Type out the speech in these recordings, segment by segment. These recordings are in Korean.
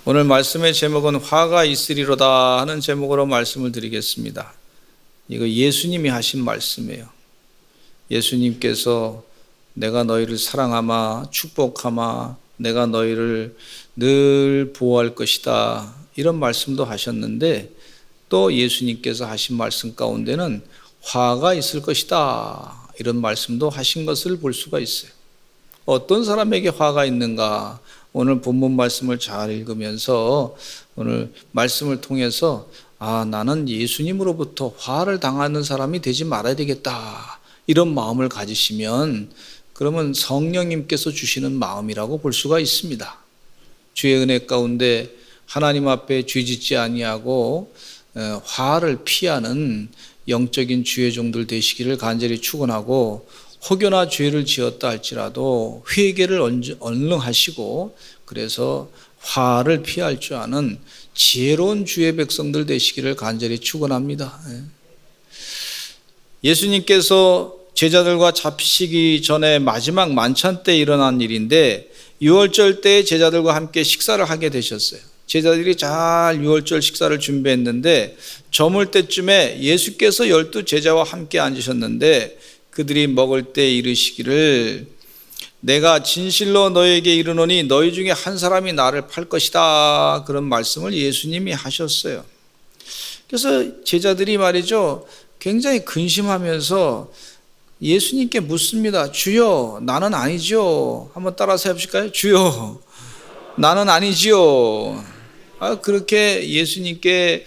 오늘 말씀의 제목은 화가 있으리로다 하는 제목으로 말씀을 드리겠습니다. 이거 예수님이 하신 말씀이에요. 예수님께서 내가 너희를 사랑하마 축복하마 내가 너희를 늘 보호할 것이다 이런 말씀도 하셨는데, 또 예수님께서 하신 말씀 가운데는 화가 있을 것이다 이런 말씀도 하신 것을 볼 수가 있어요. 어떤 사람에게 화가 있는가? 오늘 본문 말씀을 잘 읽으면서 오늘 말씀을 통해서 나는 예수님으로부터 화를 당하는 사람이 되지 말아야 되겠다 이런 마음을 가지시면, 그러면 성령님께서 주시는 마음이라고 볼 수가 있습니다. 주의 은혜 가운데 하나님 앞에 죄짓지 아니하고 화를 피하는 영적인 주의 종들 되시기를 간절히 축원하고, 혹여나 죄를 지었다 할지라도 회개를 얼른 하시고 그래서 화를 피할 줄 아는 지혜로운 주의 백성들 되시기를 간절히 축원합니다. 예수님께서 제자들과 잡히시기 전에 마지막 만찬 때 일어난 일인데, 유월절 때 제자들과 함께 식사를 하게 되셨어요. 제자들이 잘 유월절 식사를 준비했는데 저물 때쯤에 예수께서 12 제자와 함께 앉으셨는데, 그들이 먹을 때 이르시기를 내가 진실로 너에게 이르노니 너희 중에 한 사람이 나를 팔 것이다 그런 말씀을 예수님이 하셨어요. 그래서 제자들이 말이죠, 굉장히 근심하면서 예수님께 묻습니다. 주여 나는 아니지요. 한번 따라서 해보실까요? 주여 나는 아니지요. 그렇게 예수님께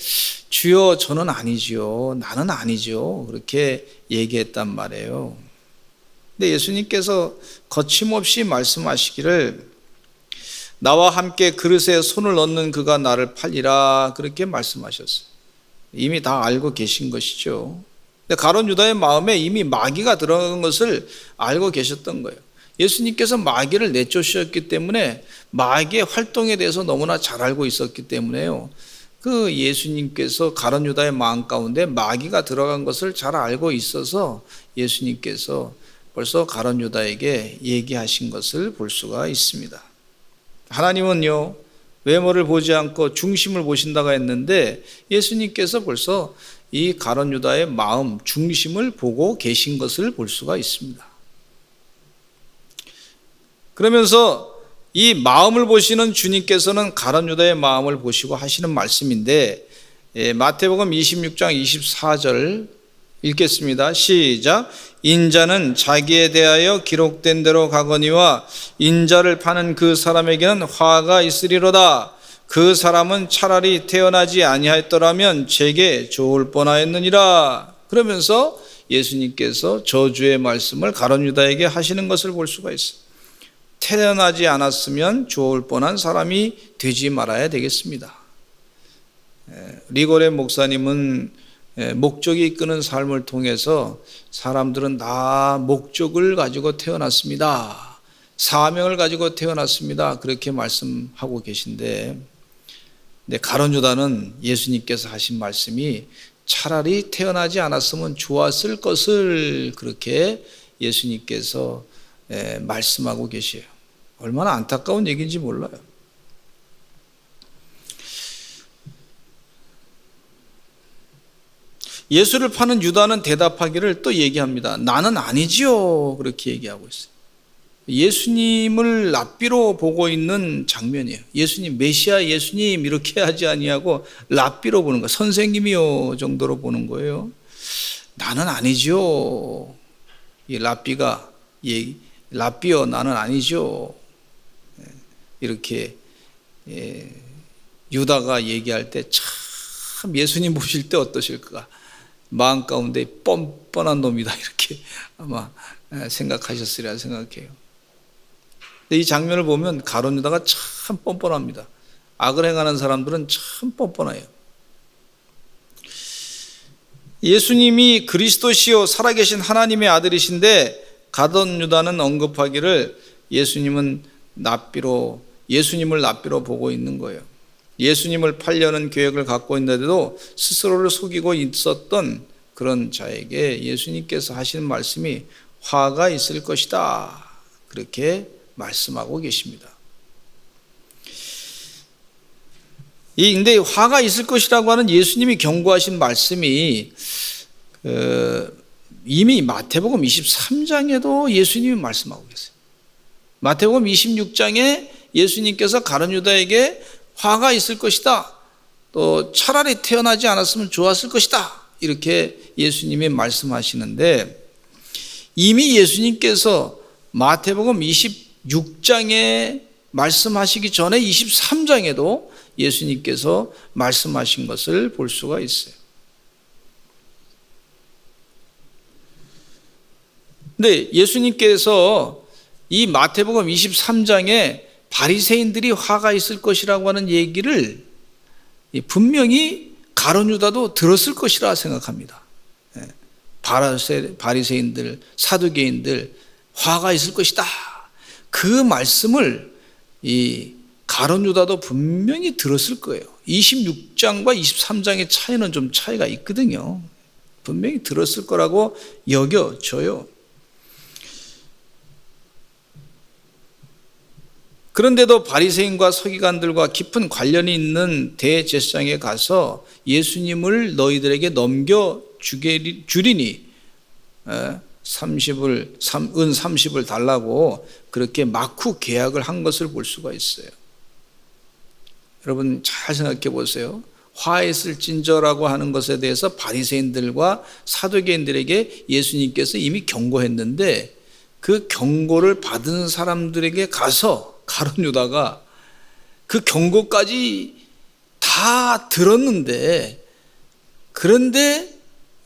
주여 저는 아니지요, 나는 아니죠, 그렇게 얘기했단 말이에요. 근데 예수님께서 거침없이 말씀하시기를 나와 함께 그릇에 손을 넣는 그가 나를 팔리라 그렇게 말씀하셨어요. 이미 다 알고 계신 것이죠. 근데 가룟 유다의 마음에 이미 마귀가 들어간 것을 알고 계셨던 거예요. 예수님께서 마귀를 내쫓으셨기 때문에 마귀의 활동에 대해서 너무나 잘 알고 있었기 때문에요, 그 예수님께서 가룟 유다의 마음 가운데 마귀가 들어간 것을 잘 알고 있어서 예수님께서 벌써 가룟 유다에게 얘기하신 것을 볼 수가 있습니다. 하나님은요 외모를 보지 않고 중심을 보신다고 했는데, 예수님께서 벌써 이 가룟 유다의 마음 중심을 보고 계신 것을 볼 수가 있습니다. 그러면서 이 마음을 보시는 주님께서는 가룟 유다의 마음을 보시고 하시는 말씀인데, 마태복음 26장 24절 읽겠습니다. 시작. 인자는 자기에 대하여 기록된 대로 가거니와 인자를 파는 그 사람에게는 화가 있으리로다. 그 사람은 차라리 태어나지 아니하였더라면 제게 좋을 뻔하였느니라. 그러면서 예수님께서 저주의 말씀을 가룟 유다에게 하시는 것을 볼 수가 있어요. 태어나지 않았으면 좋을 뻔한 사람이 되지 말아야 되겠습니다. 리고레 목사님은 목적이 이끄는 삶을 통해서 사람들은 다 목적을 가지고 태어났습니다, 사명을 가지고 태어났습니다 그렇게 말씀하고 계신데, 근데 가룟 유다는 예수님께서 하신 말씀이 차라리 태어나지 않았으면 좋았을 것을 그렇게 예수님께서 말씀하고 계세요. 얼마나 안타까운 얘기인지 몰라요. 예수를 파는 유다는 대답하기를 또 얘기합니다. 나는 아니지요 그렇게 얘기하고 있어요. 예수님을 랍비로 보고 있는 장면이에요. 예수님 메시아 예수님 이렇게 하지 아니하고 랍비로 보는 거예요. 선생님이요 정도로 보는 거예요. 나는 아니지요. 이 랍비가 랍비요 나는 아니죠 이렇게 유다가 얘기할 때 참 예수님 보실 때 어떠실까, 마음 가운데 뻔뻔한 놈이다 이렇게 아마 생각하셨으리라 생각해요. 근데 이 장면을 보면 가룟 유다가 참 뻔뻔합니다. 악을 행하는 사람들은 참 뻔뻔해요. 예수님이 그리스도시요 살아계신 하나님의 아들이신데 가룟 유다는 언급하기를 예수님을 랍비로 보고 있는 거예요. 예수님을 팔려는 계획을 갖고 있는데도 스스로를 속이고 있었던 그런 자에게 예수님께서 하시는 말씀이 화가 있을 것이다 그렇게 말씀하고 계십니다. 근데 화가 있을 것이라고 하는 예수님이 경고하신 말씀이 이미 마태복음 23장에도 예수님이 말씀하고 계세요. 마태복음 26장에 예수님께서 가룟 유다에게 화가 있을 것이다, 또 차라리 태어나지 않았으면 좋았을 것이다, 이렇게 예수님이 말씀하시는데, 이미 예수님께서 마태복음 26장에 말씀하시기 전에 23장에도 예수님께서 말씀하신 것을 볼 수가 있어요. 근데 예수님께서 이 마태복음 23장에 바리새인들이 화가 있을 것이라고 하는 얘기를 분명히 가룟 유다도 들었을 것이라 생각합니다. 바리새인들, 사두개인들 화가 있을 것이다, 그 말씀을 이 가룟 유다도 분명히 들었을 거예요. 26장과 23장의 차이는 좀 차이가 있거든요. 분명히 들었을 거라고 여겨져요. 그런데도 바리새인과 서기관들과 깊은 관련이 있는 대제사장에 가서 예수님을 너희들에게 넘겨주리니 30을 달라고 그렇게 막후 계약을 한 것을 볼 수가 있어요. 여러분 잘 생각해 보세요. 화했을진저라고 하는 것에 대해서 바리새인들과 사두개인들에게 예수님께서 이미 경고했는데, 그 경고를 받은 사람들에게 가서 가룟 유다가 그 경고까지 다 들었는데, 그런데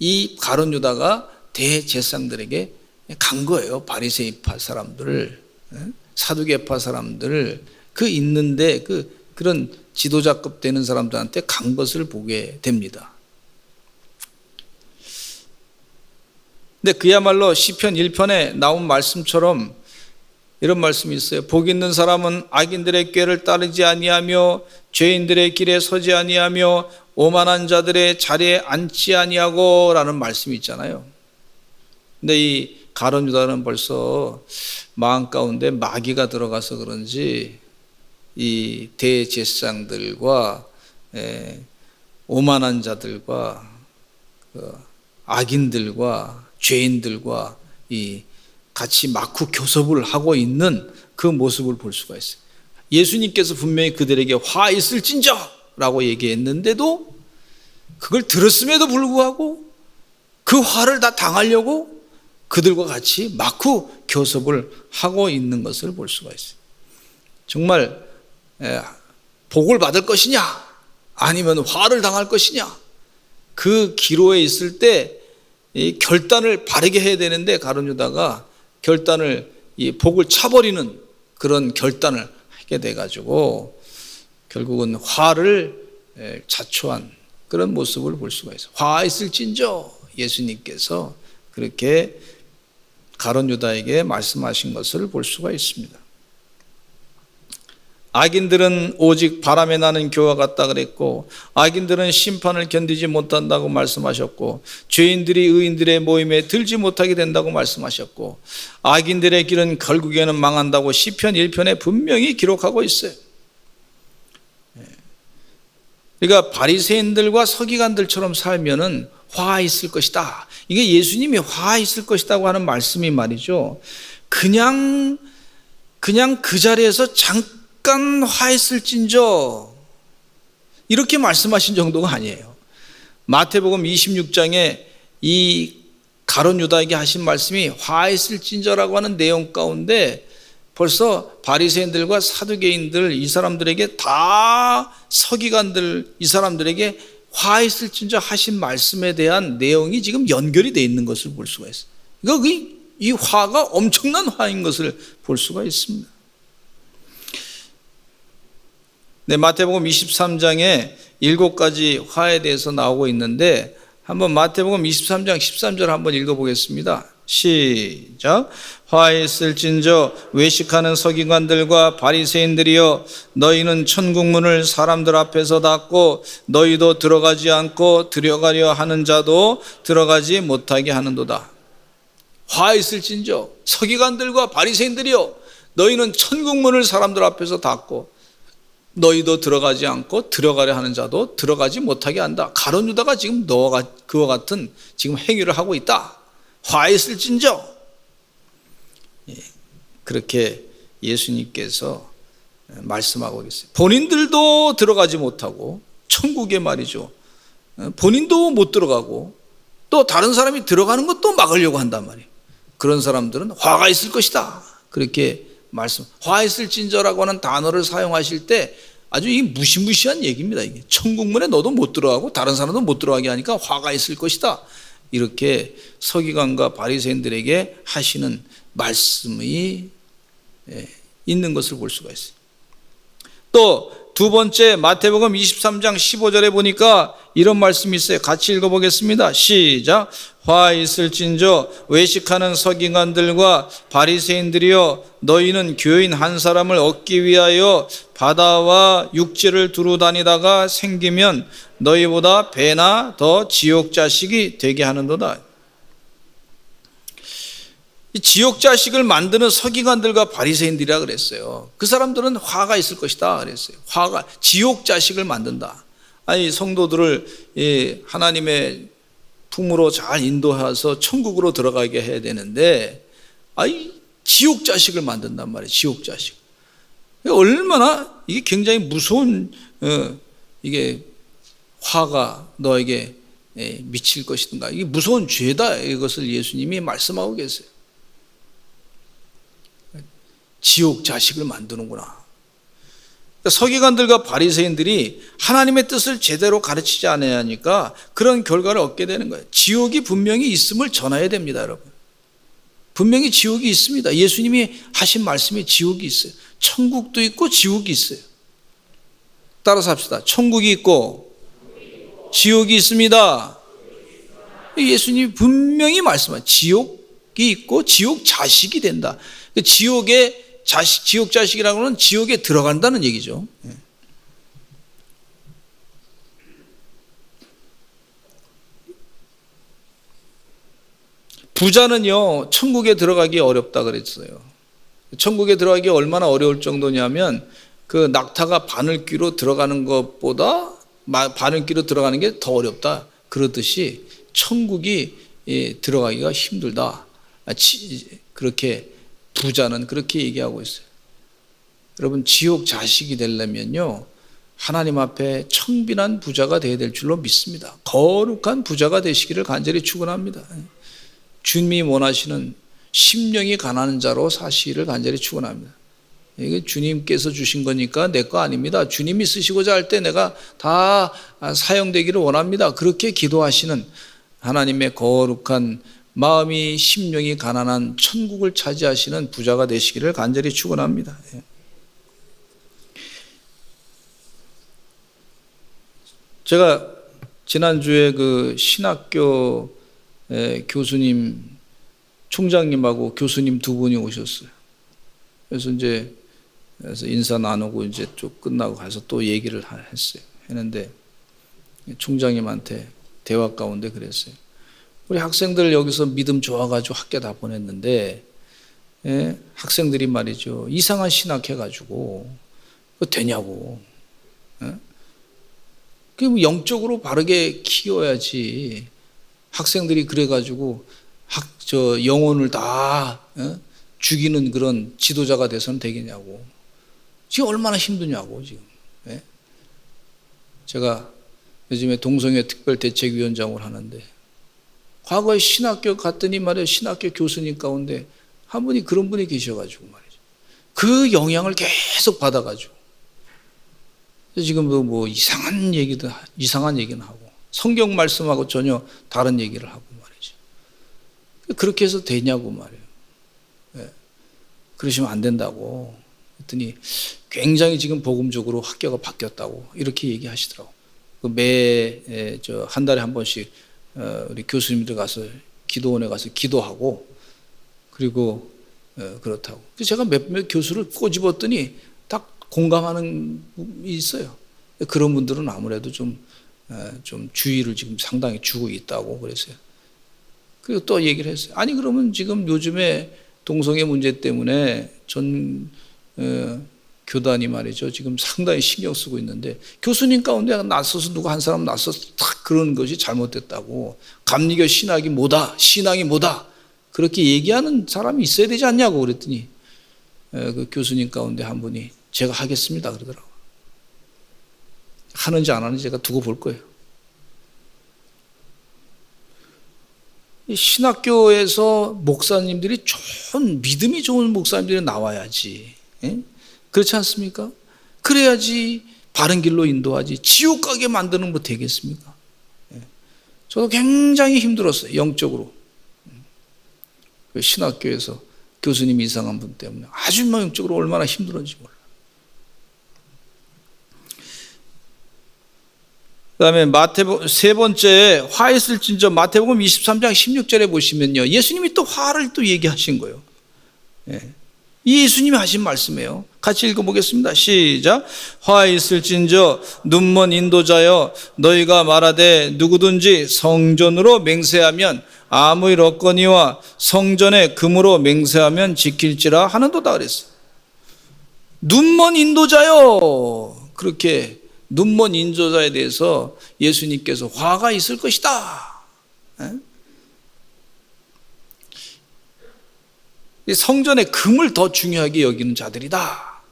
이 가룟 유다가 대제사장들에게 간 거예요. 바리새인파 사람들을, 사두개파 사람들을, 그 있는데 그런 지도자급 되는 사람들한테 간 것을 보게 됩니다. 근데 그야말로 시편 1편에 나온 말씀처럼 이런 말씀이 있어요. 복 있는 사람은 악인들의 꾀를 따르지 아니하며 죄인들의 길에 서지 아니하며 오만한 자들의 자리에 앉지 아니하고 라는 말씀이 있잖아요. 근데 이 가룟 유다는 벌써 마음 가운데 마귀가 들어가서 그런지 이 대제사장들과 오만한 자들과 악인들과 죄인들과 같이 막후 교섭을 하고 있는 그 모습을 볼 수가 있어요. 예수님께서 분명히 그들에게 화 있을진저 라고 얘기했는데도 그걸 들었음에도 불구하고 그 화를 다 당하려고 그들과 같이 막후 교섭을 하고 있는 것을 볼 수가 있어요. 정말 복을 받을 것이냐 아니면 화를 당할 것이냐, 그 기로에 있을 때 이 결단을 바르게 해야 되는데 가룟 유다가 결단을, 이 복을 차버리는 그런 결단을 하게 돼가지고 결국은 화를 자초한 그런 모습을 볼 수가 있어요. 화 있을진저, 예수님께서 그렇게 가룟 유다에게 말씀하신 것을 볼 수가 있습니다. 악인들은 오직 바람에 나는 교와 같다 그랬고, 악인들은 심판을 견디지 못한다고 말씀하셨고, 죄인들이 의인들의 모임에 들지 못하게 된다고 말씀하셨고, 악인들의 길은 결국에는 망한다고 시편 1편에 분명히 기록하고 있어요. 그러니까 바리새인들과 서기관들처럼 살면은 화 있을 것이다, 이게 예수님이 화 있을 것이라고 하는 말씀이 말이죠, 그냥 그 자리에서 잠깐 화했을진저 이렇게 말씀하신 정도가 아니에요. 마태복음 26장에 이 가룟 유다에게 하신 말씀이 화했을진저라고 하는 내용 가운데 벌써 바리새인들과 사두개인들, 이 사람들에게 다, 서기관들, 이 사람들에게 화했을진저 하신 말씀에 대한 내용이 지금 연결이 되어 있는 것을 볼 수가 있어요. 그러니까 이 화가 엄청난 화인 것을 볼 수가 있습니다. 네, 마태복음 23장에 7가지 화에 대해서 나오고 있는데, 한번 마태복음 23장 13절 한번 읽어보겠습니다. 시작. 화에 있을진저 외식하는 서기관들과 바리새인들이여, 너희는 천국문을 사람들 앞에서 닫고 너희도 들어가지 않고 들어가려 하는 자도 들어가지 못하게 하는도다. 화에 있을진저 서기관들과 바리새인들이여, 너희는 천국문을 사람들 앞에서 닫고 너희도 들어가지 않고 들어가려 하는 자도 들어가지 못하게 한다. 가룟 유다가 지금 그와 같은 지금 행위를 하고 있다. 화 있을진저. 그렇게 예수님께서 말씀하고 계세요. 본인들도 들어가지 못하고 천국에 말이죠, 본인도 못 들어가고 또 다른 사람이 들어가는 것도 막으려고 한단 말이에요. 그런 사람들은 화가 있을 것이다. 그렇게 화 있을진저라고 하는 단어를 사용하실 때 아주 이 무시무시한 얘기입니다. 이게 천국문에 너도 못 들어가고 다른 사람도 못 들어가게 하니까 화가 있을 것이다. 이렇게 서기관과 바리새인들에게 하시는 말씀이 있는 것을 볼 수가 있어요. 또 두 번째, 마태복음 23장 15절에 보니까 이런 말씀이 있어요. 같이 읽어보겠습니다. 시작. 화 있을진저 외식하는 서기관들과 바리새인들이여, 너희는 교인 한 사람을 얻기 위하여 바다와 육지를 두루 다니다가 생기면 너희보다 배나 더 지옥 자식이 되게 하는도다. 지옥 자식을 만드는 서기관들과 바리새인들이라 그랬어요. 그 사람들은 화가 있을 것이다 그랬어요. 화가, 지옥 자식을 만든다. 아니, 성도들을 하나님의 품으로 잘 인도해서 천국으로 들어가게 해야 되는데, 아이, 지옥 자식을 만든단 말이에요. 지옥 자식. 얼마나 이게 굉장히 무서운 이게 화가 너에게 미칠 것인가. 이게 무서운 죄다. 이것을 예수님이 말씀하고 계세요. 지옥 자식을 만드는구나. 서기관들과 바리새인들이 하나님의 뜻을 제대로 가르치지 않으니까 그런 결과를 얻게 되는 거예요. 지옥이 분명히 있음을 전해야 됩니다, 여러분. 분명히 지옥이 있습니다. 예수님이 하신 말씀에 지옥이 있어요. 천국도 있고 지옥이 있어요. 따라서 합시다. 천국이 있고 지옥이 있습니다. 예수님이 분명히 말씀하세요. 지옥이 있고 지옥 자식이 된다. 지옥의 자식, 지옥 자식이라고 하는 지옥에 들어간다는 얘기죠. 부자는요, 천국에 들어가기 어렵다 그랬어요. 천국에 들어가기 얼마나 어려울 정도냐면, 그 낙타가 바늘귀로 들어가는 것보다 바늘귀로 들어가는 게 더 어렵다. 그러듯이 천국이 들어가기가 힘들다. 그렇게 부자는 그렇게 얘기하고 있어요. 여러분, 지옥 자식이 되려면요, 하나님 앞에 청빈한 부자가 되어야 될 줄로 믿습니다. 거룩한 부자가 되시기를 간절히 축원합니다. 주님이 원하시는 심령이 가난한 자로 사시기를 간절히 축원합니다. 이게 주님께서 주신 거니까 내 거 아닙니다. 주님이 쓰시고자 할 때 내가 다 사용되기를 원합니다. 그렇게 기도하시는 하나님의 거룩한 마음이, 심령이 가난한 천국을 차지하시는 부자가 되시기를 간절히 축원합니다. 제가 지난주에 그 신학교 교수님, 총장님하고 교수님 두 분이 오셨어요. 그래서 인사 나누고 이제 쭉 끝나고 가서 또 얘기를 했는데, 총장님한테 대화 가운데 그랬어요. 우리 학생들 여기서 믿음 좋아가지고 학교 다 보냈는데, 학생들이 말이죠, 이상한 신학 해가지고 그거 되냐고. 그 영적으로 바르게 키워야지. 학생들이 그래가지고 영혼을 다 죽이는 그런 지도자가 돼서는 되겠냐고. 지금 얼마나 힘드냐고 지금. 제가 요즘에 동성애 특별대책위원장을 하는데, 과거에 신학교 갔더니 말이에요, 신학교 교수님 가운데 한 분이 그런 분이 계셔가지고 말이죠, 그 영향을 계속 받아가지고 지금도 뭐 이상한 얘기는 하고 성경 말씀하고 전혀 다른 얘기를 하고 말이죠. 그렇게 해서 되냐고 말이에요. 그러시면 안 된다고 했더니 굉장히 지금 복음적으로 학교가 바뀌었다고 이렇게 얘기하시더라고. 한 달에 한 번씩 우리 교수님들 가서 기도원에 가서 기도하고, 그리고 그렇다고. 제가 몇몇 교수를 꼬집었더니 딱 공감하는 분이 있어요. 그런 분들은 아무래도 좀 주의를 지금 상당히 주고 있다고 그랬어요. 그리고 또 얘기를 했어요. 아니, 그러면 지금 요즘에 동성애 문제 때문에 교단이 말이죠. 지금 상당히 신경 쓰고 있는데 교수님 가운데 나서서 누가 한 사람 나서서 딱 그런 것이 잘못됐다고 감리교 신학이 뭐다, 신앙이 뭐다 그렇게 얘기하는 사람이 있어야 되지 않냐고 그랬더니 그 교수님 가운데 한 분이 제가 하겠습니다 그러더라고요. 하는지 안 하는지 제가 두고 볼 거예요. 이 신학교에서 목사님들이 좋은 믿음이 좋은 목사님들이 나와야지. 예? 그렇지 않습니까? 그래야지 바른 길로 인도하지. 지옥 가게 만드는 뭐 되겠습니까? 예. 저도 굉장히 힘들었어요. 영적으로. 그 신학교에서 교수님 이상한 분 때문에 아주 영적으로 얼마나 힘들었는지 몰라요. 그 다음에 세 번째 화 있을진저 마태복음 23장 16절에 보시면요. 예수님이 또 화를 또 얘기하신 거예요. 예. 이 예수님이 하신 말씀이에요. 같이 읽어보겠습니다. 시작. 화 있을진저 눈먼 인도자여 너희가 말하되 누구든지 성전으로 맹세하면 아무 일 없거니와 성전에 금으로 맹세하면 지킬지라 하는도다 그랬어요. 눈먼 인도자여 그렇게 눈먼 인도자에 대해서 예수님께서 화가 있을 것이다. 성전의 금을 더 중요하게 여기는 자들이다.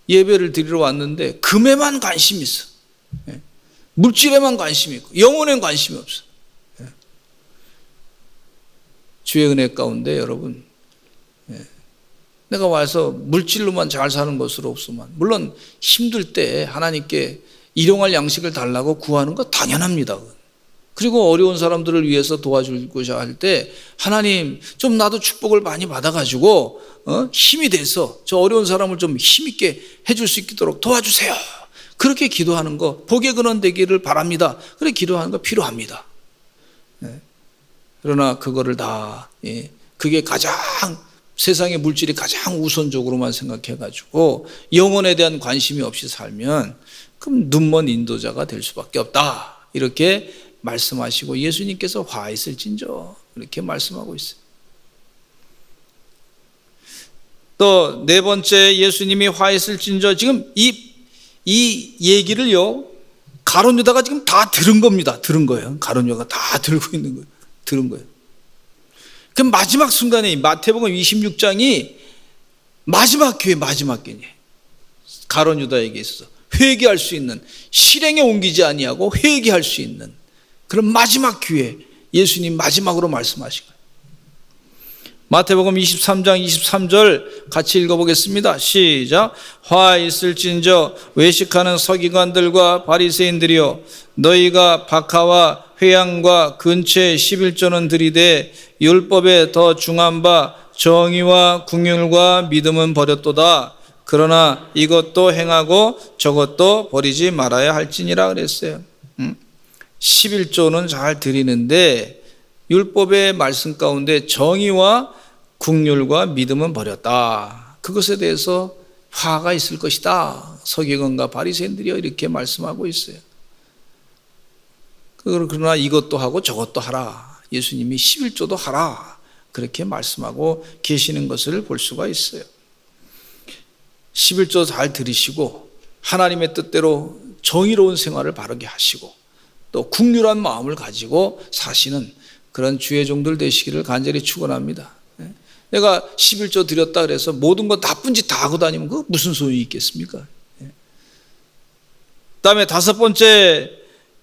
예배를 드리러 왔는데 금에만 관심이 있어. 물질에만 관심이 있고 영혼에는 관심이 없어. 주의 은혜 가운데 여러분 내가 와서 물질로만 잘 사는 것으로 없으면 물론 힘들 때 하나님께 일용할 양식을 달라고 구하는 거 당연합니다. 그리고 어려운 사람들을 위해서 도와주고자 할 때 하나님 좀 나도 축복을 많이 받아가지고 힘이 돼서 저 어려운 사람을 좀 힘있게 해줄 수 있도록 도와주세요. 그렇게 기도하는 거 복의 근원 되기를 바랍니다. 그렇게 기도하는 거 필요합니다. 그러나 그거를 다 그게 가장 세상의 물질이 가장 우선적으로만 생각해가지고 영혼에 대한 관심이 없이 살면 그럼 눈먼 인도자가 될 수밖에 없다. 이렇게 말씀하시고 예수님께서 화 있을진저 이렇게 말씀하고 있어요. 또 네 번째 예수님이 화 있을진저 지금 이 얘기를요 가룟 유다가 지금 다 들은 겁니다. 들은 거예요. 가룟 유다가 다 들고 있는 거예요. 들은 거예요. 그 마지막 순간에 마태복음 26장이 마지막 기회 마지막 기회 가룟 유다에게 있어서 회개할 수 있는 실행에 옮기지 아니하고 회개할 수 있는 그런 마지막 기회 예수님 마지막으로 말씀하신 거예요. 마태복음 23장 23절 같이 읽어보겠습니다. 시작. 화 있을진저 외식하는 서기관들과 바리새인들이여 너희가 박하와 회양과 근처에 11조는 들이되 율법에 더 중한 바 정의와 긍휼과 믿음은 버렸도다. 그러나 이것도 행하고 저것도 버리지 말아야 할지니라 그랬어요. 11조는 잘 드리는데 율법의 말씀 가운데 정의와 긍휼과 믿음은 버렸다. 그것에 대해서 화가 있을 것이다. 서기관과 바리새인들이여 이렇게 말씀하고 있어요. 그러나 이것도 하고 저것도 하라. 예수님이 11조도 하라. 그렇게 말씀하고 계시는 것을 볼 수가 있어요. 11조 잘 들으시고 하나님의 뜻대로 정의로운 생활을 바르게 하시고 또 긍휼한 마음을 가지고 사시는 그런 주의 종들 되시기를 간절히 축원합니다. 내가 11조 드렸다 그래서 모든 거 나쁜 짓 다 하고 다니면 그 무슨 소용이 있겠습니까? 그다음에 다섯 번째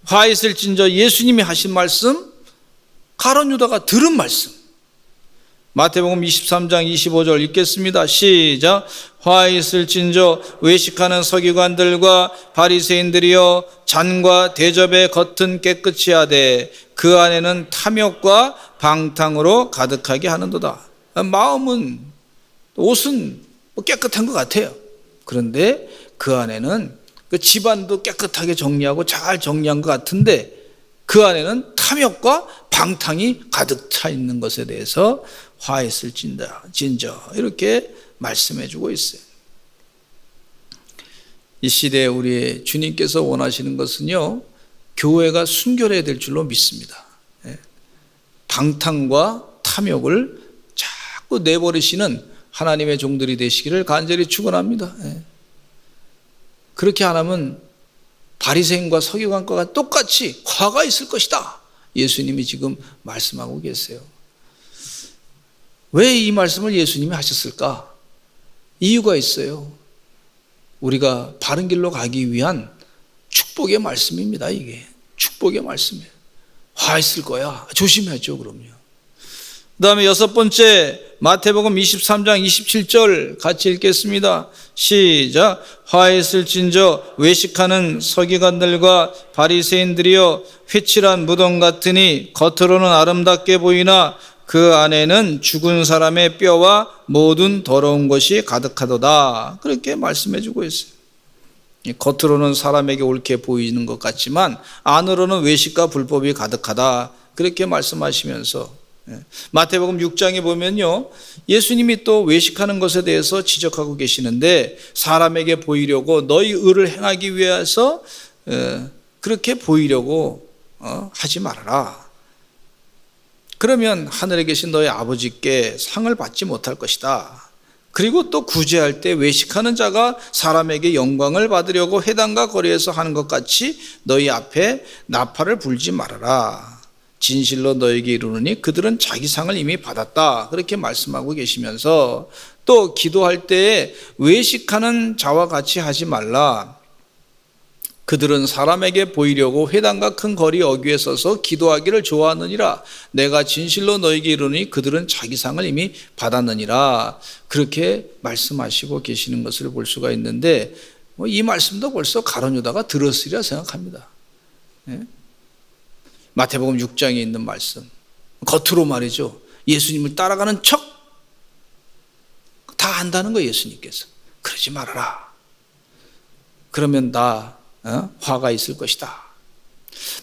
화 있을진저 예수님이 하신 말씀 가룟 유다가 들은 말씀 마태복음 23장 25절 읽겠습니다. 시작. 화 있을진저 외식하는 서기관들과 바리새인들이여 잔과 대접의 겉은 깨끗이 하되 그 안에는 탐욕과 방탕으로 가득하게 하는도다. 마음은 옷은 깨끗한 것 같아요. 그런데 그 안에는 그 집안도 깨끗하게 정리하고 잘 정리한 것 같은데 그 안에는 탐욕과 방탕이 가득 차 있는 것에 대해서 화 있을진저 이렇게 말씀해 주고 있어요. 이 시대에 우리 주님께서 원하시는 것은요 교회가 순결해야 될 줄로 믿습니다. 방탕과 탐욕을 자꾸 내버리시는 하나님의 종들이 되시기를 간절히 축원합니다. 그렇게 안 하면 바리새인과 서기관과 똑같이 화가 있을 것이다. 예수님이 지금 말씀하고 계세요. 왜 이 말씀을 예수님이 하셨을까? 이유가 있어요. 우리가 바른 길로 가기 위한 축복의 말씀입니다. 이게 축복의 말씀이에요. 화 있을 거야. 조심하죠. 그럼요. 그 다음에 여섯 번째, 마태복음 23장 27절 같이 읽겠습니다. 시작. 화 있을진저 외식하는 서기관들과 바리새인들이여 회칠한 무덤 같으니 겉으로는 아름답게 보이나 그 안에는 죽은 사람의 뼈와 모든 더러운 것이 가득하도다. 그렇게 말씀해 주고 있어요. 겉으로는 사람에게 옳게 보이는 것 같지만 안으로는 외식과 불법이 가득하다. 그렇게 말씀하시면서 마태복음 6장에 보면요, 예수님이 또 외식하는 것에 대해서 지적하고 계시는데, 사람에게 보이려고 너희 의를 행하기 위해서 그렇게 보이려고 하지 말아라. 그러면 하늘에 계신 너희 아버지께 상을 받지 못할 것이다. 그리고 또 구제할 때 외식하는 자가 사람에게 영광을 받으려고 회당과 거리에서 하는 것 같이 너희 앞에 나팔을 불지 말아라. 진실로 너에게 이르노니 그들은 자기 상을 이미 받았다. 그렇게 말씀하고 계시면서 또 기도할 때 외식하는 자와 같이 하지 말라. 그들은 사람에게 보이려고 회당과 큰 거리 어귀에 서서 기도하기를 좋아하느니라. 내가 진실로 너에게 이르노니 그들은 자기 상을 이미 받았느니라. 그렇게 말씀하시고 계시는 것을 볼 수가 있는데, 이 말씀도 벌써 가룟 유다가 들었으리라 생각합니다. 마태복음 6장에 있는 말씀, 겉으로 말이죠, 예수님을 따라가는 척 다 안다는 거예요. 예수님께서 그러지 말아라. 그러면 나 화가 있을 것이다.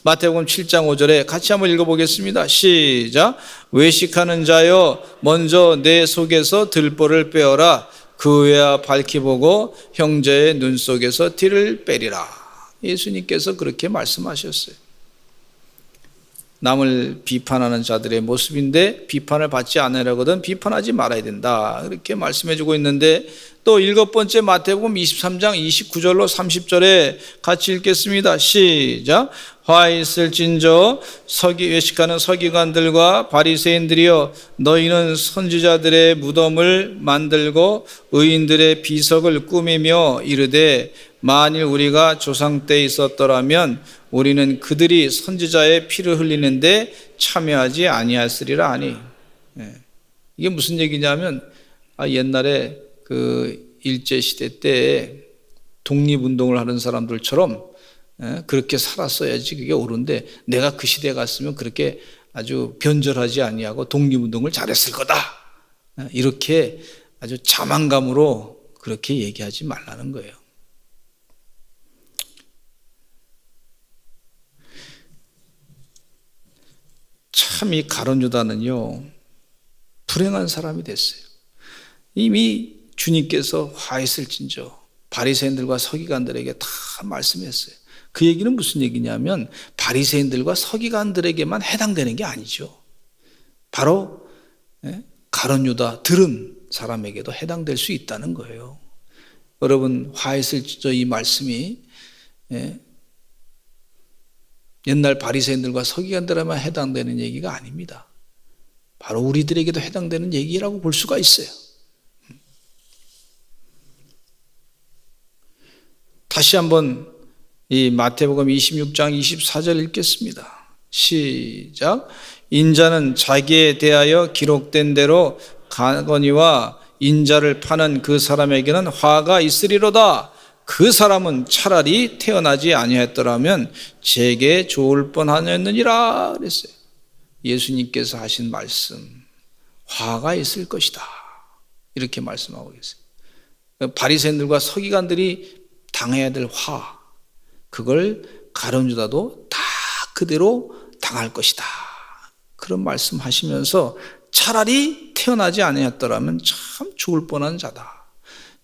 마태복음 7장 5절에 같이 한번 읽어보겠습니다. 시작. 외식하는 자여 먼저 내 속에서 들보를 빼어라. 그 후에야 밝히 보고 형제의 눈 속에서 티를 빼리라. 예수님께서 그렇게 말씀하셨어요. 남을 비판하는 자들의 모습인데 비판을 받지 않으려거든 비판하지 말아야 된다. 그렇게 말씀해 주고 있는데, 또 일곱 번째 마태복음 23장 29절로 30절에 같이 읽겠습니다. 시작. 화 있을진저 외식하는 서기관들과 바리새인들이여 너희는 선지자들의 무덤을 만들고 의인들의 비석을 꾸미며 이르되 만일 우리가 조상 때 있었더라면 우리는 그들이 선지자의 피를 흘리는데 참여하지 아니하였으리라 하니. 이게 무슨 얘기냐면, 옛날에 그 일제시대 때 독립운동을 하는 사람들처럼 그렇게 살았어야지 그게 옳은데, 내가 그 시대에 갔으면 그렇게 아주 변절하지 아니하고 독립운동을 잘했을 거다. 이렇게 아주 자만감으로 그렇게 얘기하지 말라는 거예요. 참 이 가룟 유다는요, 불행한 사람이 됐어요. 이미 주님께서 화 있을진저 바리새인들과 서기관들에게 다 말씀했어요. 그 얘기는 무슨 얘기냐면 바리새인들과 서기관들에게만 해당되는 게 아니죠. 바로 가룟 유다 들은 사람에게도 해당될 수 있다는 거예요. 여러분, 화 있을진저 이 말씀이 옛날 바리새인들과 서기관들에만 해당되는 얘기가 아닙니다. 바로 우리들에게도 해당되는 얘기라고 볼 수가 있어요. 다시 한번 이 마태복음 26장 24절 읽겠습니다. 시작. 인자는 자기에 대하여 기록된 대로 가거니와 인자를 파는 그 사람에게는 화가 있으리로다. 그 사람은 차라리 태어나지 아니했더라면 제게 좋을 뻔하였느니라 그랬어요. 예수님께서 하신 말씀, 화가 있을 것이다. 이렇게 말씀하고 계세요. 바리새인들과 서기관들이 당해야 될 화, 그걸 가룟 유다도 다 그대로 당할 것이다. 그런 말씀하시면서 차라리 태어나지 아니했더라면 참 죽을 뻔한 자다.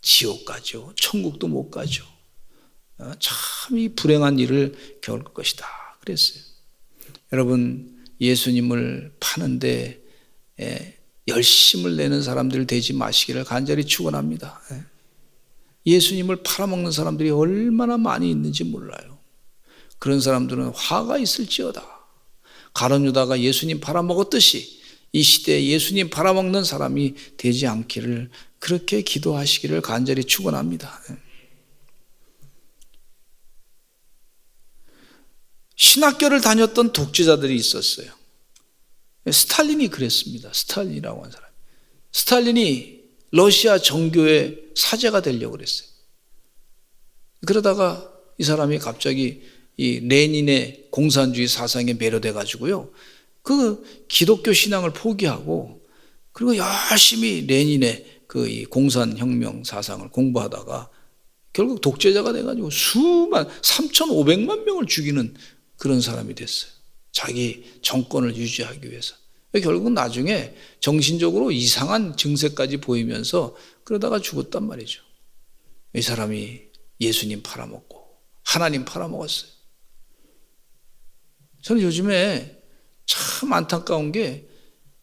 지옥 가죠. 천국도 못 가죠. 참 이 불행한 일을 겪을 것이다. 그랬어요. 여러분, 예수님을 파는데 열심을 내는 사람들 되지 마시기를 간절히 축원합니다. 예수님을 팔아먹는 사람들이 얼마나 많이 있는지 몰라요. 그런 사람들은 화가 있을지어다. 가룟 유다가 예수님 팔아먹었듯이 이 시대에 예수님 팔아먹는 사람이 되지 않기를 그렇게 기도하시기를 간절히 축원합니다. 신학교를 다녔던 독재자들이 있었어요. 스탈린이 그랬습니다. 스탈린이라고 하는 사람. 스탈린이 러시아 정교의 사제가 되려고 그랬어요. 그러다가 이 사람이 갑자기 이 레닌의 공산주의 사상에 매료돼 가지고요, 그 기독교 신앙을 포기하고 그리고 열심히 레닌의 그 이 공산혁명 사상을 공부하다가 결국 독재자가 돼가지고 3,500만 명을 죽이는 그런 사람이 됐어요. 자기 정권을 유지하기 위해서. 결국 나중에 정신적으로 이상한 증세까지 보이면서 그러다가 죽었단 말이죠. 이 사람이 예수님 팔아먹고 하나님 팔아먹었어요. 저는 요즘에 참 안타까운 게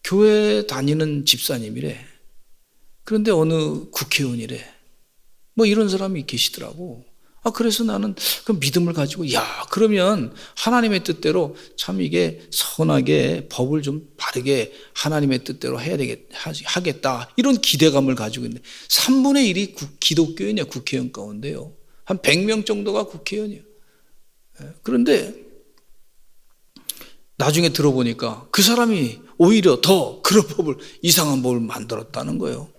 교회 다니는 집사님이래. 그런데 어느 국회의원이래. 뭐 이런 사람이 계시더라고. 그래서 나는 그 믿음을 가지고, 그러면 하나님의 뜻대로 참 이게 선하게 법을 좀 바르게 하나님의 뜻대로 하겠다. 이런 기대감을 가지고 있는데, 3분의 1이 기독교인이야, 국회의원 가운데요. 한 100명 정도가 국회의원이에요. 그런데 나중에 들어보니까 그 사람이 오히려 더 그런 법을, 이상한 법을 만들었다는 거예요.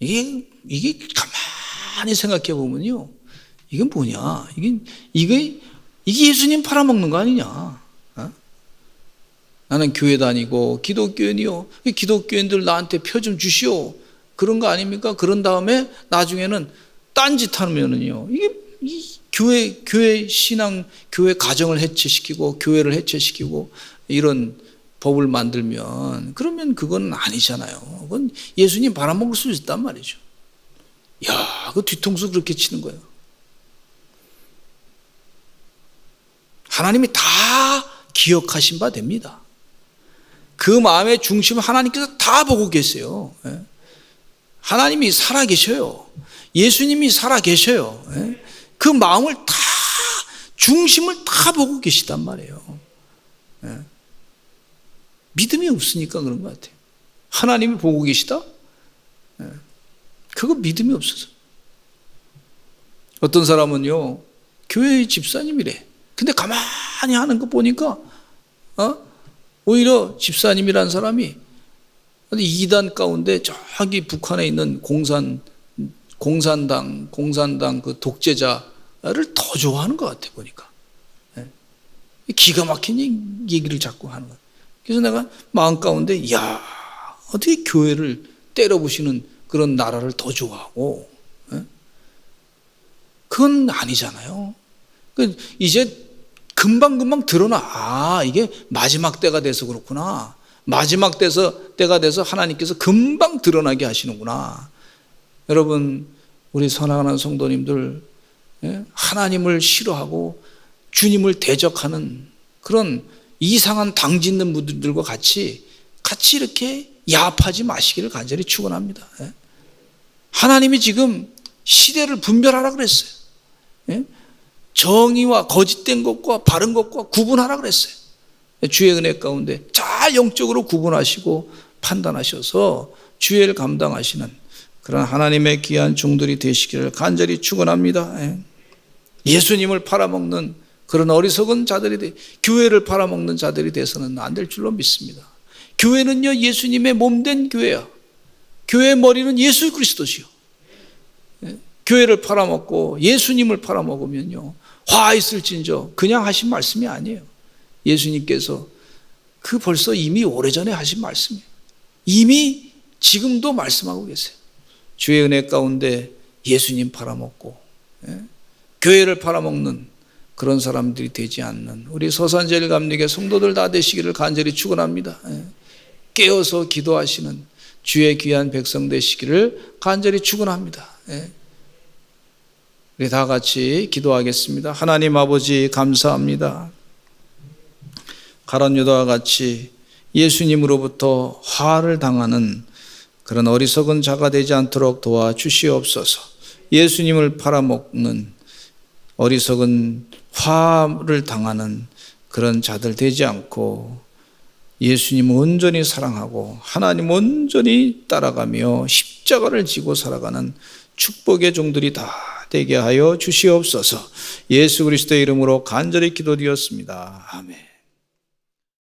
이게 가만히 생각해 보면요, 이건 뭐냐? 이게 예수님 팔아먹는 거 아니냐? 나는 교회 다니고 기독교인이요. 기독교인들 나한테 표 좀 주시오. 그런 거 아닙니까? 그런 다음에 나중에는 딴짓 하면은요, 교회 신앙, 교회 가정을 해체시키고 교회를 해체시키고 이런 법을 만들면, 그러면 그건 아니잖아요. 그건 예수님 팔아먹을 수 있단 말이죠. 그 뒤통수 그렇게 치는 거예요. 하나님이 다 기억하신 바 됩니다. 그 마음의 중심을 하나님께서 다 보고 계세요. 하나님이 살아계셔요. 예수님이 살아계셔요. 그 마음을 다, 중심을 다 보고 계시단 말이에요. 믿음이 없으니까 그런 것 같아요. 하나님이 보고 계시다? 그거 믿음이 없어서. 어떤 사람은요, 교회 집사님이래. 근데 가만히 하는 거 보니까 오히려 집사님이라는 사람이 이단 가운데 저기 북한에 있는 공산당 그 독재자를 더 좋아하는 것 같아 보니까. 기가 막힌 얘기를 자꾸 하는 거야. 그래서 내가 마음 가운데, 어떻게 교회를 때려부시는 그런 나라를 더 좋아하고, 그건 아니잖아요. 이제 금방금방 드러나. 이게 마지막 때가 돼서 그렇구나. 마지막 때가 돼서 하나님께서 금방 드러나게 하시는구나. 여러분, 우리 사랑하는 성도님들, 하나님을 싫어하고 주님을 대적하는 그런 이상한 당 짓는 분들과 같이 이렇게 야합하지 마시기를 간절히 축원합니다. 하나님이 지금 시대를 분별하라 그랬어요. 정의와 거짓된 것과 바른 것과 구분하라 그랬어요. 주의 은혜 가운데 잘 영적으로 구분하시고 판단하셔서 주의를 감당하시는 그런 하나님의 귀한 종들이 되시기를 간절히 축원합니다. 예수님을 팔아먹는 그런 어리석은 자들이 교회를 팔아먹는 자들이 돼서는 안 될 줄로 믿습니다. 교회는요, 예수님의 몸된 교회야. 교회의 머리는 예수 그리스도시요. 교회를 팔아먹고 예수님을 팔아먹으면요, 화 있을진저 그냥 하신 말씀이 아니에요. 예수님께서 벌써 이미 오래전에 하신 말씀이에요. 이미 지금도 말씀하고 계세요. 주의 은혜 가운데 예수님 팔아먹고 교회를 팔아먹는 그런 사람들이 되지 않는 우리 서산제일감리교 성도들 다 되시기를 간절히 축원합니다. 깨어서 기도하시는 주의 귀한 백성 되시기를 간절히 축원합니다. 우리 다 같이 기도하겠습니다. 하나님 아버지 감사합니다. 가룟 유다와 같이 예수님으로부터 화를 당하는 그런 어리석은 자가 되지 않도록 도와주시옵소서. 예수님을 팔아먹는 어리석은 화를 당하는 그런 자들 되지 않고 예수님을 온전히 사랑하고 하나님 온전히 따라가며 십자가를 지고 살아가는 축복의 종들이 다 되게 하여 주시옵소서. 예수 그리스도의 이름으로 간절히 기도드렸습니다. 아멘.